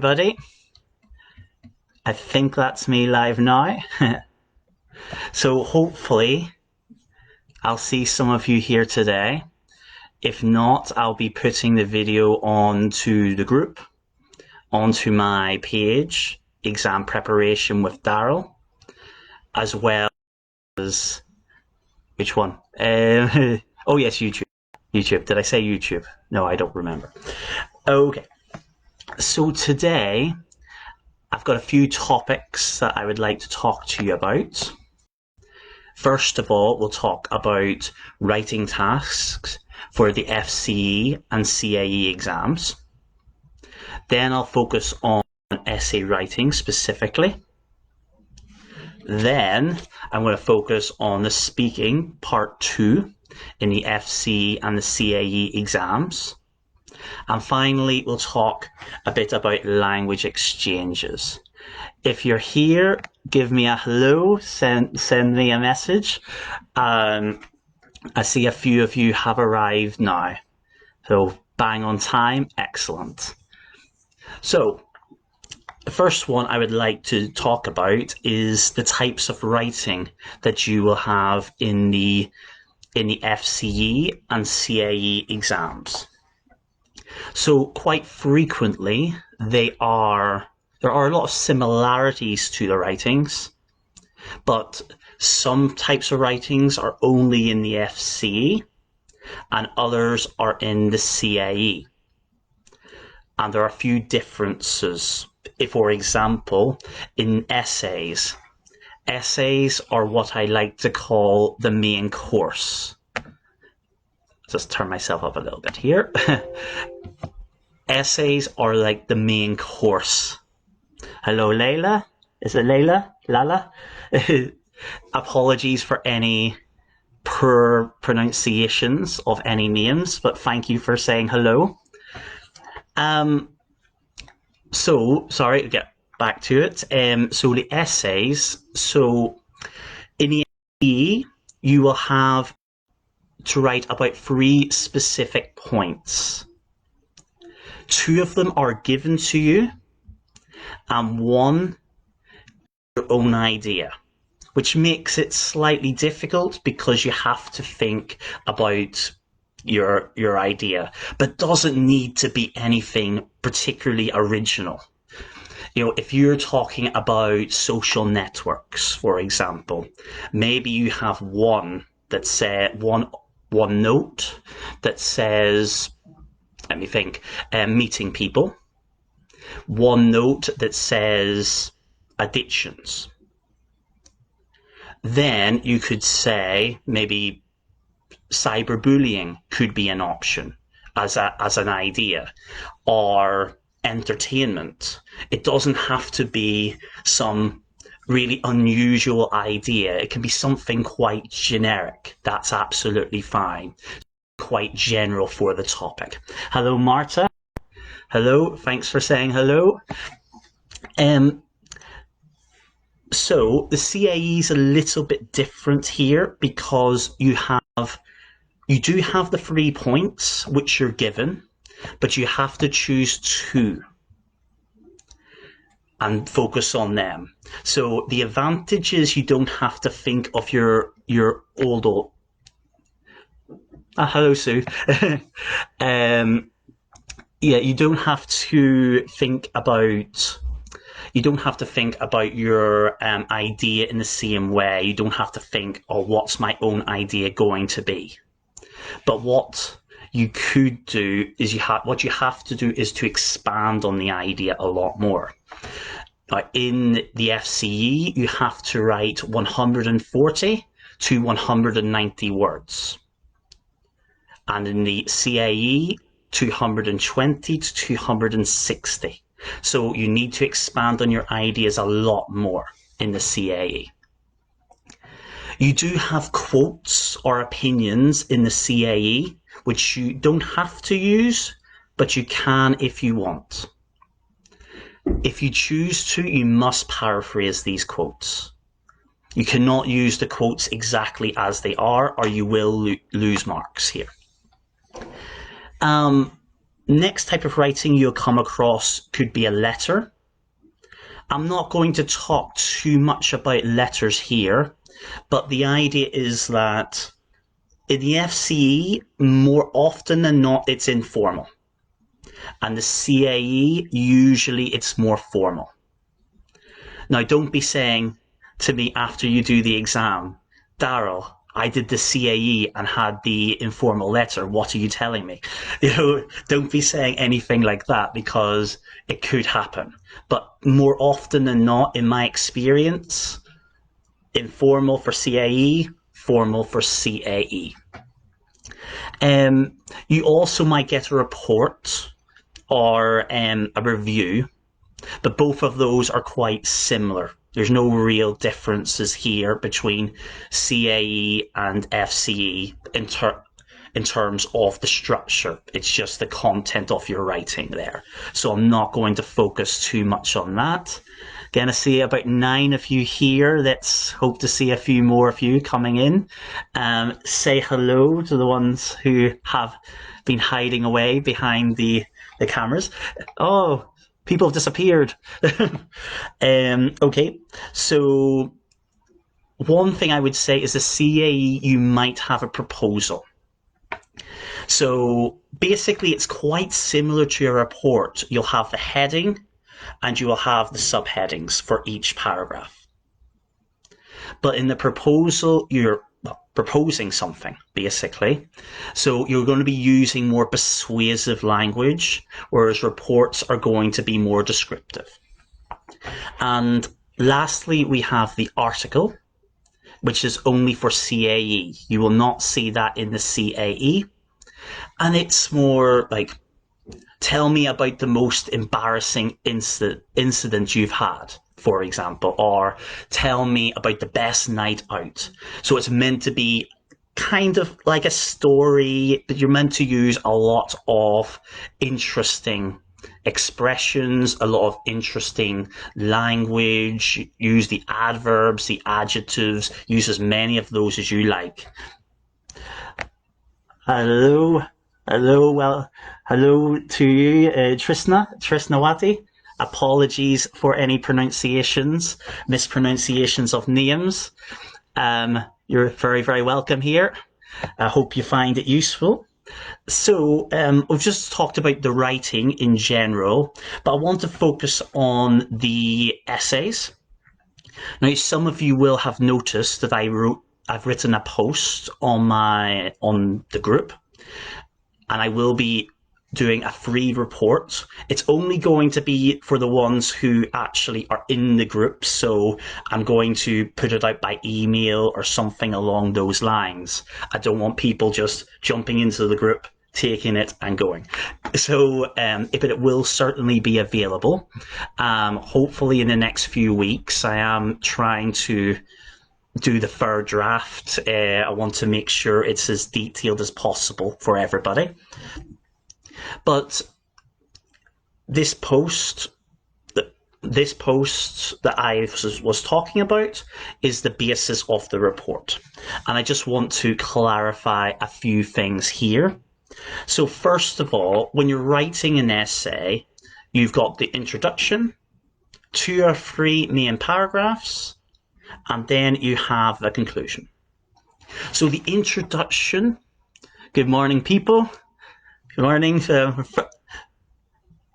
everybody. I think that's me live now. So hopefully I'll see some of you here today. If not, I'll be putting the video onto the group, onto my page, Exam Preparation with Daryl, as well as, which one? Oh yes, YouTube. Did I say YouTube? No, I don't remember. Okay. So today, I've got a few topics that I would like to talk to you about. First of all, we'll talk about writing tasks for the FCE and CAE exams. Then I'll focus on essay writing specifically. Then I'm going to focus on the speaking part 2 in the FCE and the CAE exams. And finally, we'll talk a bit about language exchanges. If you're here, give me a hello, send me a message. I see a few of you have arrived now. So bang on time, excellent. So the first one I would like to talk about is the types of writing that you will have in the FCE and CAE exams. So quite frequently, there are a lot of similarities to the writings, but some types of writings are only in the FCE and others are in the CAE. And there are a few differences. For example, in essays are what I like to call the main course. Just turn myself up a little bit here. Essays are like the main course. Hello, Layla. Is it Layla? Lala? Apologies for any poor pronunciations of any names, but thank you for saying hello. So, sorry to get back to it. So the essays, so in the FCE, you will have to write about 3 specific points. 2 of them are given to you, and 1 your own idea, which makes it slightly difficult because you have to think about your idea, but doesn't need to be anything particularly original. You know, if you're talking about social networks, for example, maybe you have one that said one note that says, let me think, meeting people. One note that says addictions. Then you could say maybe cyberbullying could be an option as an idea, or entertainment. It doesn't have to be some really unusual idea. It can be something quite generic. That's absolutely fine. Quite general for the topic. Hello, Marta. Hello, thanks for saying hello. So the CAE is a little bit different here because you do have the 3 points which you're given, but you have to choose 2 and focus on them. So the advantage is you don't have to think of your old. Hello, Sue. Yeah, you don't have to think about your idea in the same way. You don't have to think, oh, what's my own idea going to be? But what you could do is what you have to do is to expand on the idea a lot more. In the FCE, you have to write 140 to 190 words. And in the CAE, 220 to 260. So you need to expand on your ideas a lot more in the CAE. You do have quotes or opinions in the CAE, which you don't have to use, but you can if you want. If you choose to, you must paraphrase these quotes. You cannot use the quotes exactly as they are, or you will lose marks here. Next type of writing you'll come across could be a letter. I'm not going to talk too much about letters here, but the idea is that in the FCE, more often than not, it's informal. And the CAE, usually it's more formal. Now, don't be saying to me after you do the exam, Daryl, I did the CAE and had the informal letter. What are you telling me? Don't be saying anything like that, because it could happen. But more often than not, in my experience, informal for CAE, formal for CAE. You also might get a report or a review, but both of those are quite similar. There's no real differences here between CAE and FCE in terms of the structure. It's just the content of your writing there. So I'm not going to focus too much on that. Going to see about 9 of you here. Let's hope to see a few more of you coming in. Say hello to the ones who have been hiding away behind the cameras. Oh, people have disappeared. Okay, so one thing I would say is the CAE, you might have a proposal. So basically, it's quite similar to your report. You'll have the heading and you will have the subheadings for each paragraph. But in the proposal, you're proposing something, basically. So you're going to be using more persuasive language, whereas reports are going to be more descriptive. And lastly, we have the article, which is only for CAE. You will not see that in the CAE. And it's more like, tell me about the most embarrassing incident you've had, for example, or tell me about the best night out. So it's meant to be kind of like a story, but you're meant to use a lot of interesting expressions, a lot of interesting language, use the adverbs, the adjectives, use as many of those as you like. Hello, well, hello to you, Trisnawati. Apologies for any mispronunciations of names. You're very, very welcome here. I hope you find it useful. So we've just talked about the writing in general, but I want to focus on the essays. Now, some of you will have noticed that I've written a post on the group, and I will be doing a free report. It's only going to be for the ones who actually are in the group, so I'm going to put it out by email or something along those lines. I don't want people just jumping into the group, taking it and going. So but it will certainly be available. Hopefully in the next few weeks. I am trying to do the third draft. I want to make sure it's as detailed as possible for everybody. But this post that I was talking about is the basis of the report. And I just want to clarify a few things here. So first of all, when you're writing an essay, you've got the introduction, 2 or 3 main paragraphs, and then you have the conclusion. So the introduction, good morning, people. Good morning.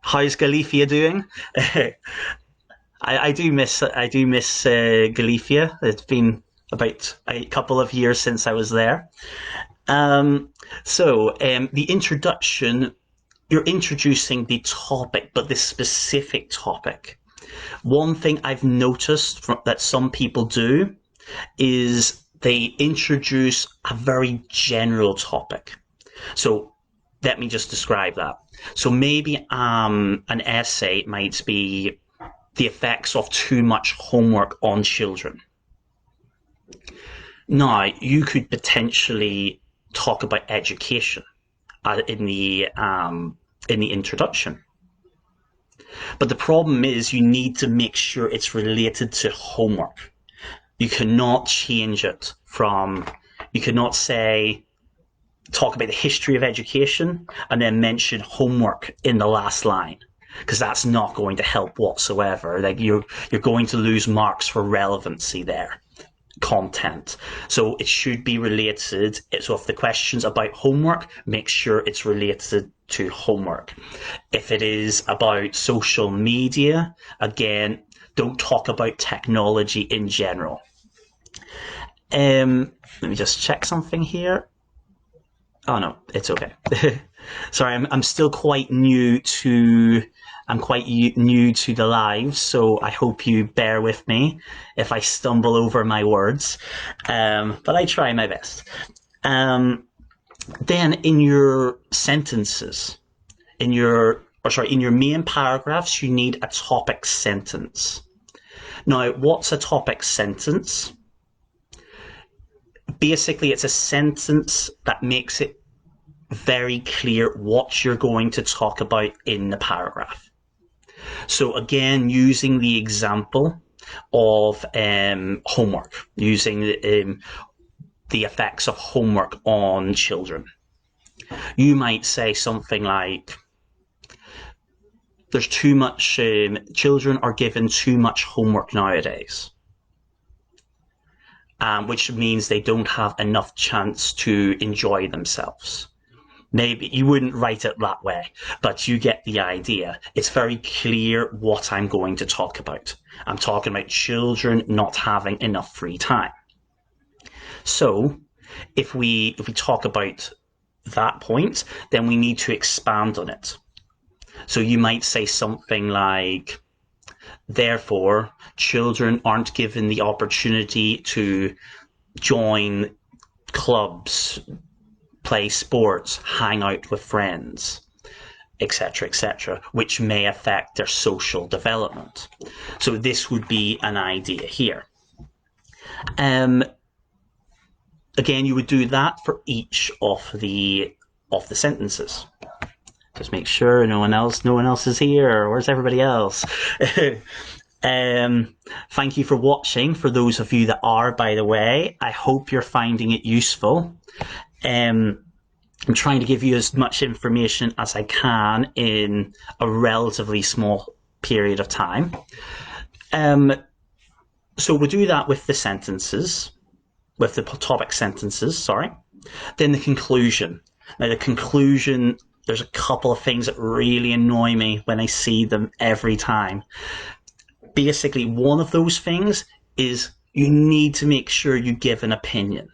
How's Galicia doing? I do miss Galicia. It's been about a couple of years since I was there. The introduction, you're introducing the topic, but this specific topic. One thing I've noticed that some people do is they introduce a very general topic. So let me just describe that. So maybe an essay might be the effects of too much homework on children. Now, you could potentially talk about education in the introduction. But the problem is you need to make sure it's related to homework. You cannot change it you cannot say talk about the history of education and then mention homework in the last line, because that's not going to help whatsoever. Like you're going to lose marks for relevancy there. Content. So it should be related. So if the question's about homework, make sure it's related to homework. If it is about social media, again, don't talk about technology in general. Let me just check something here. Oh no, it's okay. Sorry, I'm still quite new to the live, so I hope you bear with me if I stumble over my words, but I try my best. Then in your sentences, in your main paragraphs, you need a topic sentence. Now, what's a topic sentence? Basically, it's a sentence that makes it very clear what you're going to talk about in the paragraph. So again, using the example of homework, using the effects of homework on children. You might say something like, there's too much, children are given too much homework nowadays. Which means they don't have enough chance to enjoy themselves. Maybe you wouldn't write it that way, but you get the idea. It's very clear what I'm going to talk about. I'm talking about children not having enough free time. So if we talk about that point, then we need to expand on it. So you might say something like, therefore, children aren't given the opportunity to join clubs, play sports, hang out with friends, etc., which may affect their social development. So this would be an idea here. Again, you would do that for each of the sentences. Just make sure no one else is here. Where's everybody else? Thank you for watching. For those of you that are, by the way, I hope you're finding it useful. I'm trying to give you as much information as I can in a relatively small period of time. So we'll do that with the sentences, with the topic sentences, sorry. Then the conclusion. Now the conclusion, there's a couple of things that really annoy me when I see them every time. Basically, one of those things is you need to make sure you give an opinion.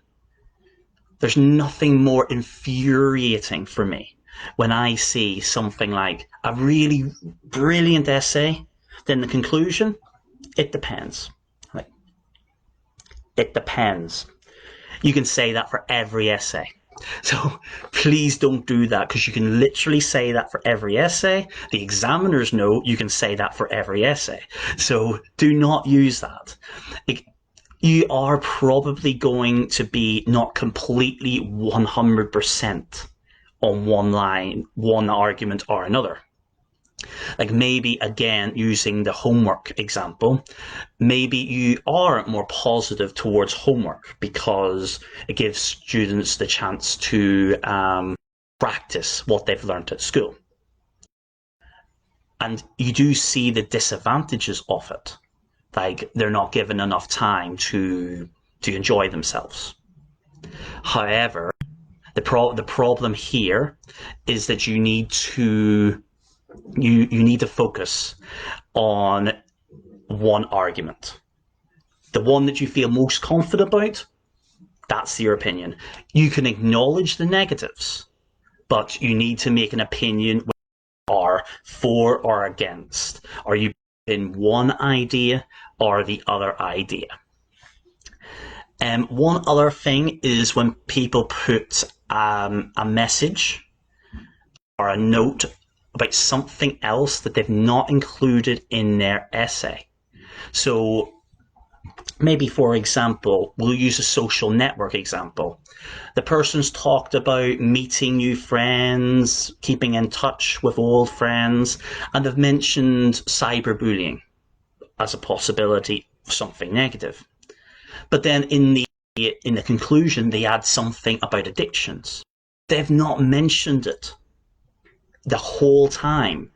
There's nothing more infuriating for me when I see something like a really brilliant essay, then the conclusion, it depends. Like, it depends. You can say that for every essay. So please don't do that, because you can literally say that for every essay. The examiners know you can say that for every essay. So do not use that. You are probably going to be not completely 100% on one line, one argument or another. Like maybe, again, using the homework example, maybe you are more positive towards homework because it gives students the chance to practice what they've learned at school. And you do see the disadvantages of it. Like they're not given enough time to enjoy themselves. However, the problem here is that you need to focus on one argument. The one that you feel most confident about, that's your opinion. You can acknowledge the negatives, but you need to make an opinion whether you are for or against. Are you in one idea or the other idea? One other thing is when people put a message or a note about something else that they've not included in their essay. So maybe, for example, we'll use a social network example. The person's talked about meeting new friends, keeping in touch with old friends, and they've mentioned cyberbullying as a possibility of something negative. But then in the conclusion, they add something about addictions. they've not mentioned it the whole time.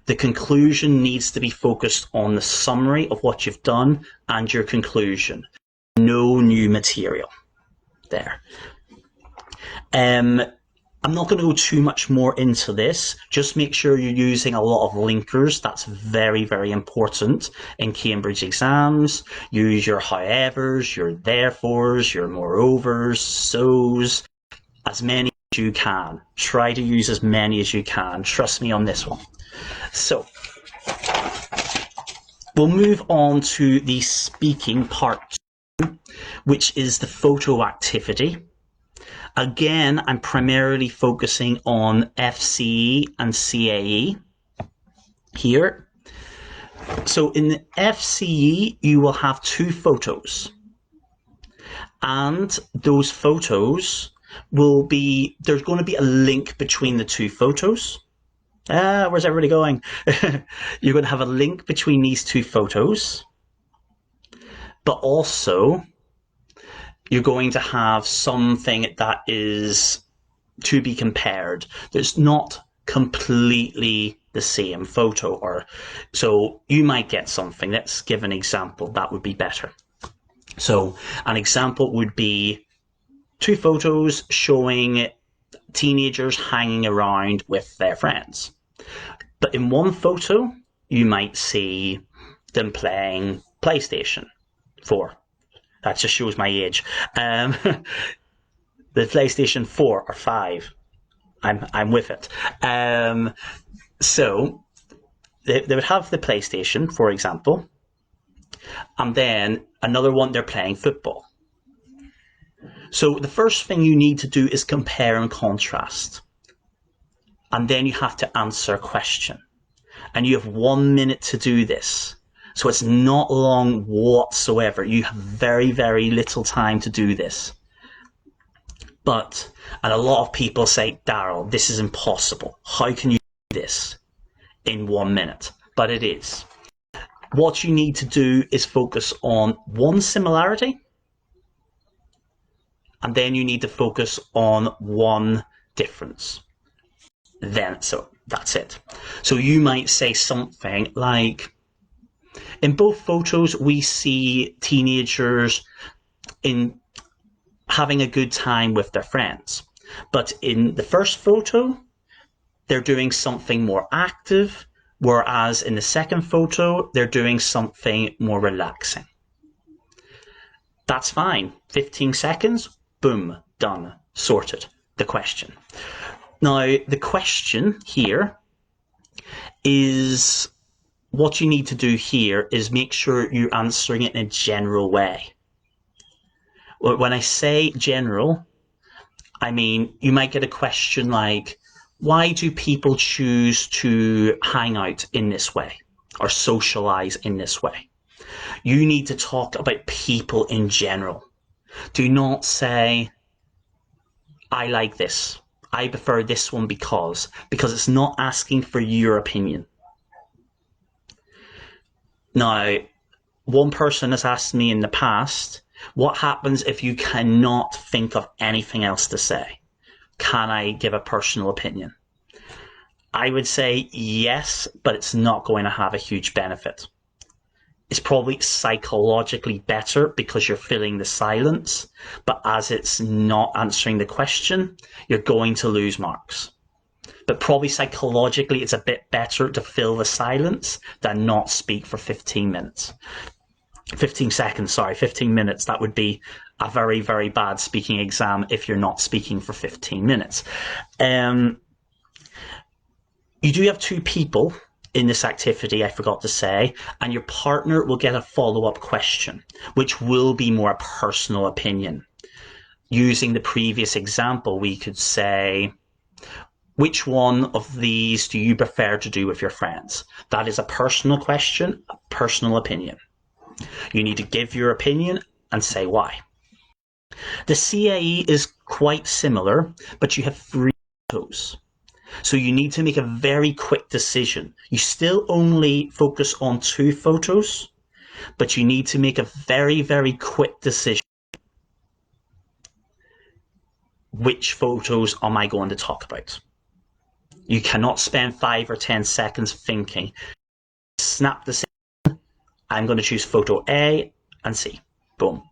The conclusion needs to be focused on the summary of what you've done and your conclusion. No new material there. I'm not going to go too much more into this. Just make sure you're using a lot of linkers. That's very, very important in Cambridge exams. Use your howevers, your therefores, your moreovers, so's, as many as you can. Try to use as many as you can. Trust me on this one. So, we'll move on to the speaking part 2, which is the photo activity. Again, I'm primarily focusing on FCE and CAE here. So in the FCE, you will have 2 photos. And those photos will be, there's going to be a link between the 2 photos. Where's everybody going? You're going to have a link between these 2 photos. But also, you're going to have something that is to be compared. That's not completely the same photo, or so you might get something. Let's give an example. That would be better. So an example would be 2 photos showing teenagers hanging around with their friends. But in one photo, you might see them playing PlayStation 4. That just shows my age. The PlayStation 4 or 5. I'm with it. So they would have the PlayStation, for example, and then another one they're playing football. So the first thing you need to do is compare and contrast. And then you have to answer a question. And you have 1 minute to do this. So it's not long whatsoever. You have very, very little time to do this. And a lot of people say, Daryl, this is impossible. How can you do this in 1 minute? But it is. What you need to do is focus on one similarity. And then you need to focus on one difference. So that's it. So you might say something like, in both photos, we see teenagers having a good time with their friends. But in the first photo, they're doing something more active, whereas in the second photo, they're doing something more relaxing. That's fine. 15 seconds, boom, done, sorted. The question. Now, the question here is, what you need to do here is make sure you're answering it in a general way. When I say general, I mean, you might get a question like, why do people choose to hang out in this way or socialize in this way? You need to talk about people in general. Do not say, I like this. I prefer this one because it's not asking for your opinion. Now, one person has asked me in the past, what happens if you cannot think of anything else to say? Can I give a personal opinion? I would say yes, but it's not going to have a huge benefit. It's probably psychologically better because you're filling the silence, but as it's not answering the question, you're going to lose marks. But probably psychologically, it's a bit better to fill the silence than not speak for 15 minutes. 15 seconds, sorry, 15 minutes. That would be a very, very bad speaking exam if you're not speaking for 15 minutes. You do have 2 people in this activity, I forgot to say, and your partner will get a follow-up question, which will be more a personal opinion. Using the previous example, we could say, which one of these do you prefer to do with your friends? That is a personal question, a personal opinion. You need to give your opinion and say why. The CAE is quite similar, but you have 3 photos. So you need to make a very quick decision. You still only focus on 2 photos, but you need to make a very, very quick decision. which photos am I going to talk about? You cannot spend 5 or 10 seconds thinking. Snap the scene. I'm going to choose photo A and C. Boom.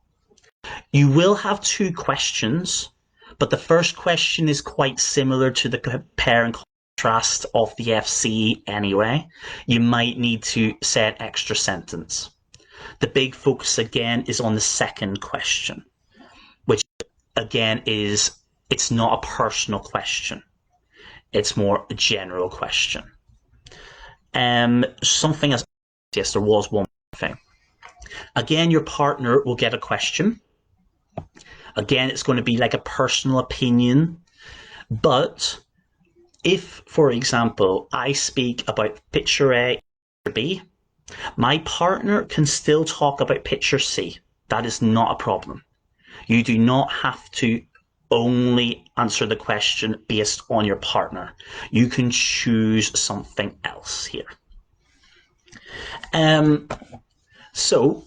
You will have 2 questions, but the first question is quite similar to the compare and contrast of the FCE anyway. You might need to say an extra sentence. The big focus again is on the second question, which again is, it's not a personal question. It's more a general question. Something as, yes, there was one thing. Again, your partner will get a question. Again, it's going to be like a personal opinion. But if, for example, I speak about picture A or B, my partner can still talk about picture C. That is not a problem. You do not have to only answer the question based on your partner. You can choose something else here. So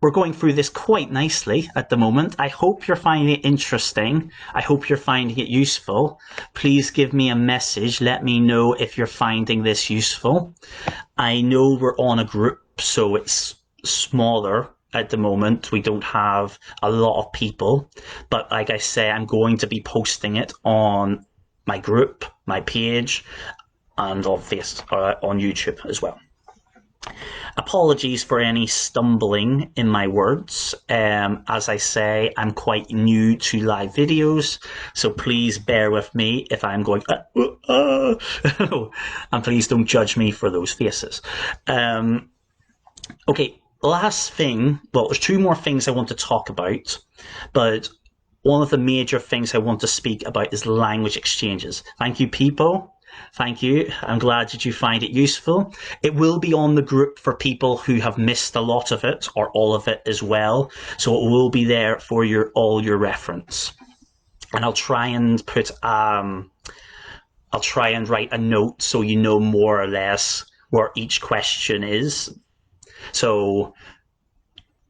we're going through this quite nicely at the moment. I hope you're finding it interesting. I hope you're finding it useful. Please give me a message. Let me know if you're finding this useful. I know we're on a group, so it's smaller at the moment. We don't have a lot of people, but like I say, I'm going to be posting it on my group, my page, and on YouTube as well. Apologies for any stumbling in my words. As I say, I'm quite new to live videos, so please bear with me if I'm going, and please don't judge me for those faces. Okay, last thing, well, there's 2 more things I want to talk about, but one of the major things I want to speak about is language exchanges. Thank you, people. Thank you. I'm glad that you find it useful. It will be on the group for people who have missed a lot of it or all of it as well. So it will be there for all your reference. And I'll try and write a note so you know more or less where each question is. So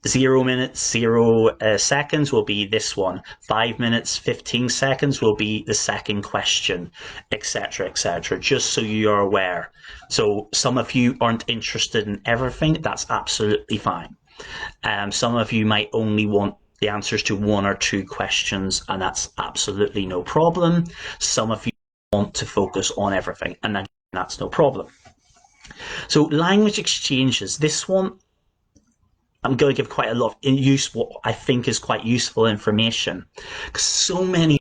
0 minutes, 0 seconds will be this one. 5 minutes, 15 seconds will be the second question, etc., etc., just so you are aware. So some of you aren't interested in everything. That's absolutely fine. Some of you might only want the answers to 1 or 2 questions, and that's absolutely no problem. Some of you want to focus on everything, and again, that's no problem. So language exchanges, this one, I'm going to give quite a lot of what I think is quite useful information. Because so many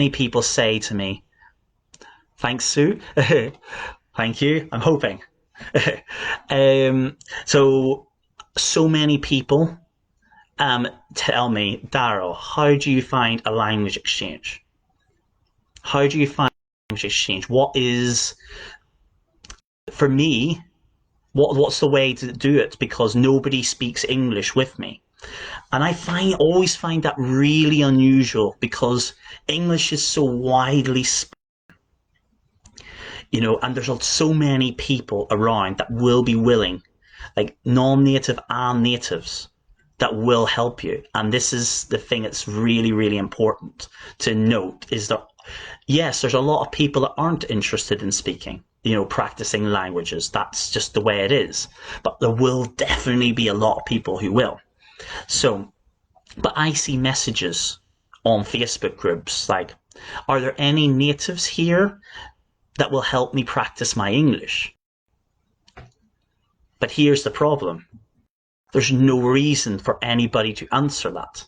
people say to me, thanks, Sue. Thank you. I'm hoping. So many people tell me, Daryl, how do you find a language exchange? How do you find a language exchange? What is, for me, what's the way to do it? Because nobody speaks English with me. And I always find that really unusual because English is so widely spoken. And there's so many people around that will be willing, like non-native and natives, that will help you. And this is the thing that's really, really important to note, is that, yes, there's a lot of people that aren't interested in speaking, practicing languages. That's just the way it is. But there will definitely be a lot of people who will. So, but I see messages on Facebook groups like, are there any natives here that will help me practice my English? But here's the problem. There's no reason for anybody to answer that.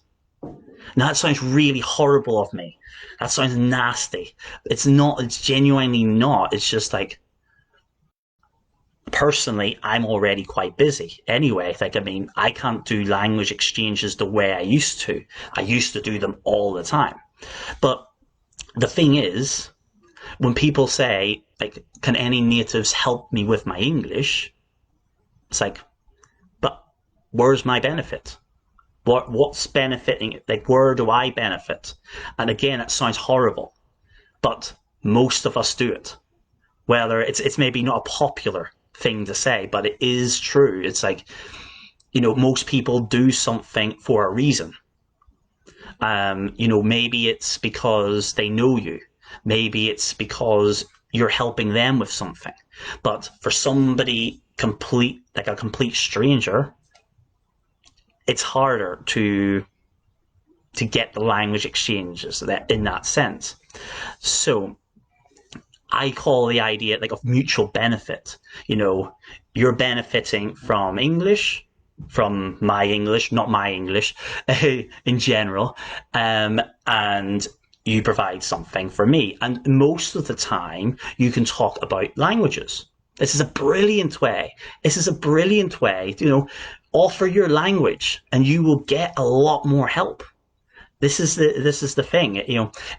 Now, that sounds really horrible of me. That sounds nasty. It's not. It's genuinely not. It's just like, personally, I'm already quite busy anyway. I can't do language exchanges the way I used to. I used to do them all the time. But the thing is, when people say, can any natives help me with my English? It's like, but where's my benefit? What's benefiting? Where do I benefit? And again, it sounds horrible, but most of us do it. Whether it's maybe not a popular thing to say, but it is true. It's most people do something for a reason. Maybe it's because they know you. Maybe it's because you're helping them with something. But for somebody like a complete stranger, it's harder to get the language exchanges in that sense. So I call the idea like of mutual benefit. You're benefiting from English, from my English, not my English, in general, and you provide something for me. And most of the time, you can talk about languages. This is a brilliant way. Offer your language, and you will get a lot more help. This is the thing.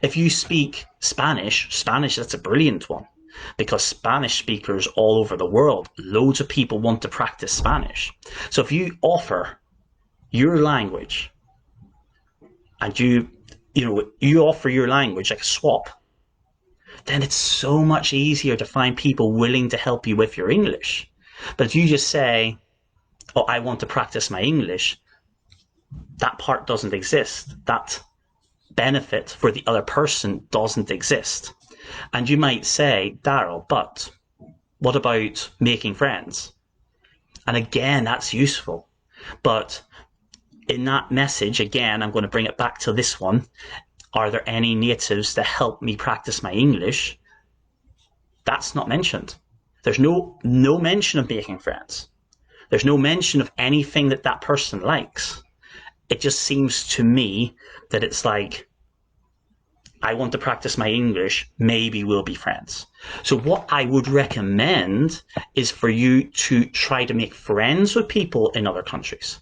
If you speak Spanish, that's a brilliant one, because Spanish speakers all over the world, loads of people want to practice Spanish. So if you offer your language, and you offer your language like a swap, then it's so much easier to find people willing to help you with your English. But if you just say, "Oh, I want to practice my English," that part doesn't exist. That benefit for the other person doesn't exist. And you might say, "Daryl, but what about making friends?" And again, that's useful. But in that message, again, I'm going to bring it back to this one. Are there any natives to help me practice my English? That's not mentioned. There's no mention of making friends. There's no mention of anything that person likes. It just seems to me that it's like, I want to practice my English, maybe we'll be friends. So what I would recommend is for you to try to make friends with people in other countries.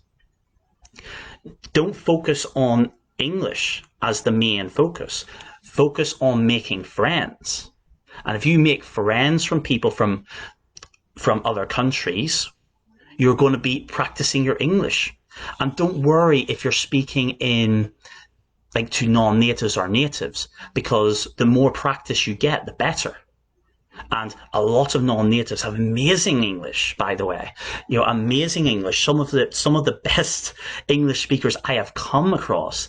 Don't focus on English as the main focus. Focus on making friends. And if you make friends from people from other countries, you're going to be practicing your English. And don't worry if you're speaking in to non-natives or natives, because the more practice you get, the better. And a lot of non-natives have amazing English, by the way. Amazing English. Some of the best English speakers I have come across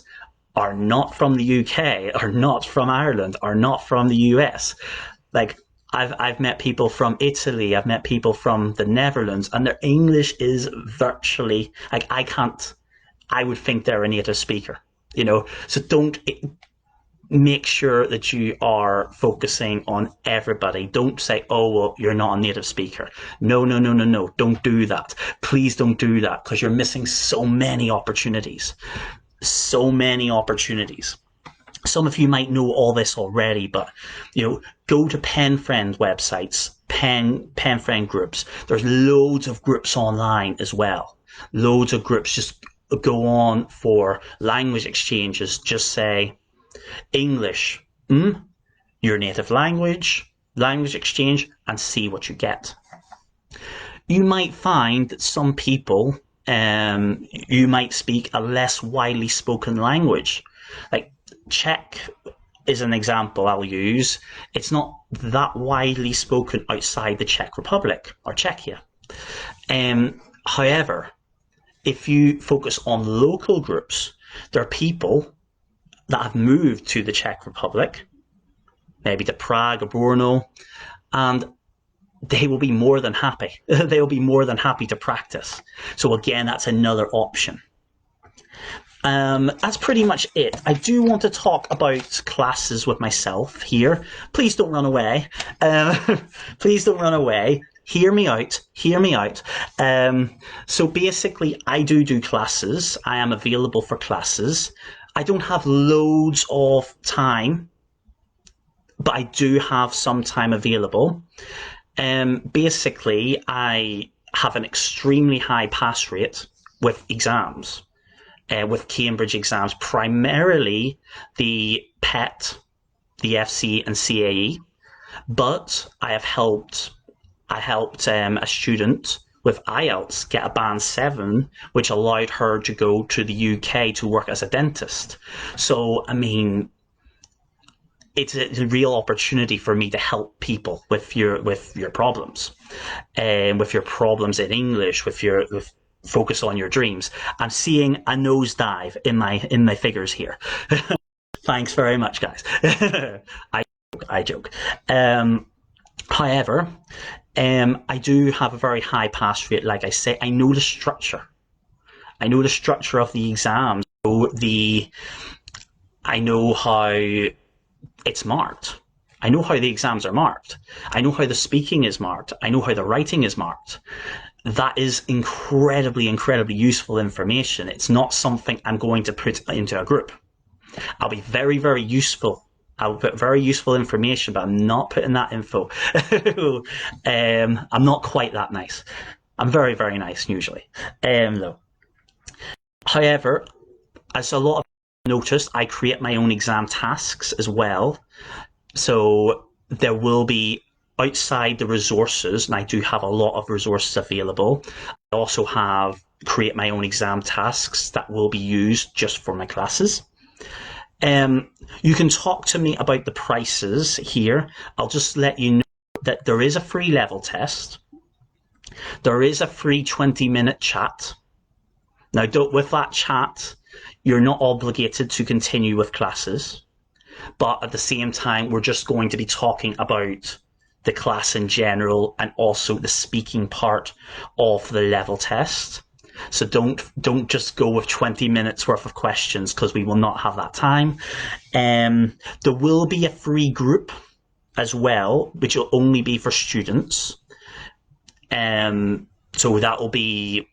are not from the UK, are not from Ireland, are not from the US. I've met people from Italy, I've met people from the Netherlands, and their English is virtually I would think they're a native speaker. So don't make sure that you are focusing on everybody. Don't say, "Oh, well, you're not a native speaker." No. Don't do that. Please don't do that, because you're missing so many opportunities. So many opportunities. Some of you might know all this already, but go to pen friend websites, pen friend groups. There's loads of groups online as well. Loads of groups. Just go on for language exchanges. Just say English, your native language exchange, and see what you get. You might find that some people, you might speak a less widely spoken language. Like Czech is an example I'll use. It's not that widely spoken outside the Czech Republic or Czechia. However, if you focus on local groups, there are people that have moved to the Czech Republic, maybe to Prague or Brno, and they will be more than happy. They will be more than happy to practice. So again, that's another option. That's pretty much it. I do want to talk about classes with myself here. Please don't run away. Please don't run away. Hear me out. So basically, I do classes. I am available for classes. I don't have loads of time, but I do have some time available. Basically, I have an extremely high pass rate with exams, with Cambridge exams, primarily the PET, the FCE and CAE. But I helped a student with IELTS get a band 7, which allowed her to go to the UK to work as a dentist. So, I mean, it's a real opportunity for me to help people with your problems, with your problems in English, with focus on your dreams. I'm seeing a nosedive in my figures here. Thanks very much, guys. I joke. However, I do have a very high pass rate. Like I say, I know the structure. I know the structure of the exams. I know how it's marked. I know how the exams are marked. I know how the speaking is marked. I know how the writing is marked. That is incredibly, incredibly useful information. It's not something I'm going to put into a group. I'll be very, very useful. I'll put very useful information, but I'm not putting that info. I'm not quite that nice. I'm very, very nice usually. Though. However, as a lot of people noticed, I create my own exam tasks as well. So there will be outside the resources, and I do have a lot of resources available. I also create my own exam tasks that will be used just for my classes. You can talk to me about the prices here. I'll just let you know that there is a free level test. There is a free 20-minute chat. Now, with that chat, you're not obligated to continue with classes. But at the same time, we're just going to be talking about the class in general and also the speaking part of the level test. So don't just go with 20 minutes worth of questions, because we will not have that time. There will be a free group as well, which will only be for students. So that will be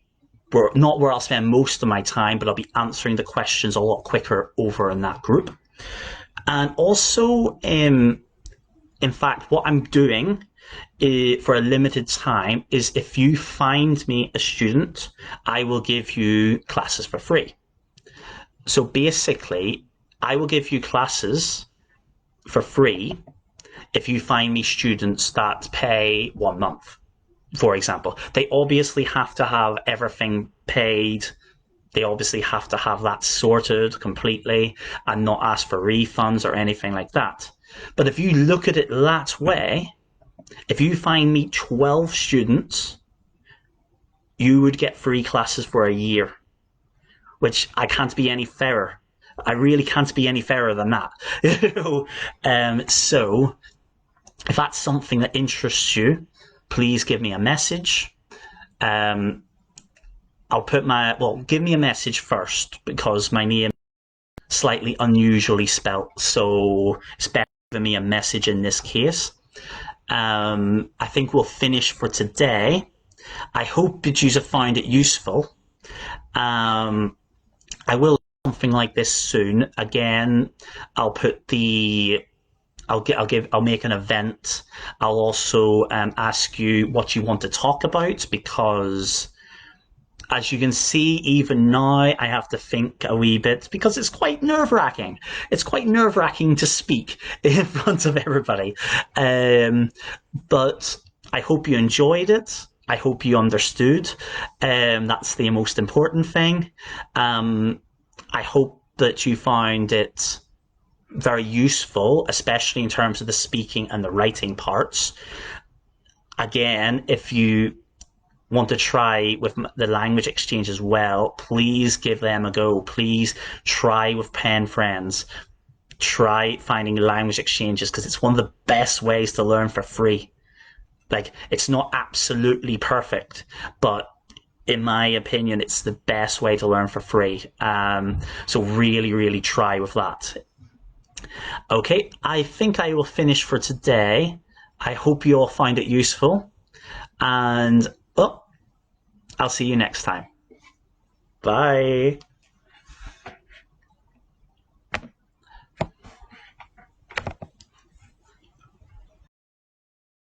not where I'll spend most of my time, but I'll be answering the questions a lot quicker over in that group. And also, in fact, what I'm doing for a limited time is, if you find me a student, I will give you classes for free. So basically, I will give you classes for free if you find me students that pay 1 month, for example. They obviously have to have everything paid. They obviously have to have that sorted completely and not ask for refunds or anything like that. But if you look at it that way, if you find me 12 students, you would get free classes for a year, which I can't be any fairer. I really can't be any fairer than that. So if that's something that interests you, please give me a message. Give me a message first, because my name is slightly unusually spelt, so it's better giving me a message in this case. I think we'll finish for today. I hope that you have found it useful. I will do something like this soon. Again, I'll make an event. I'll also ask you what you want to talk about, because as you can see, even now, I have to think a wee bit, because it's quite nerve-wracking. It's quite nerve-wracking to speak in front of everybody. But I hope you enjoyed it. I hope you understood. That's the most important thing. I hope that you found it very useful, especially in terms of the speaking and the writing parts. Again, if you want to try with the language exchange as well, please give them a go. Please try with pen friends. Try finding language exchanges, because it's one of the best ways to learn for free. Like, it's not absolutely perfect, but in my opinion, it's the best way to learn for free. So really, really try with that. Okay, I think I will finish for today. I hope you all find it useful, and I'll see you next time. Bye.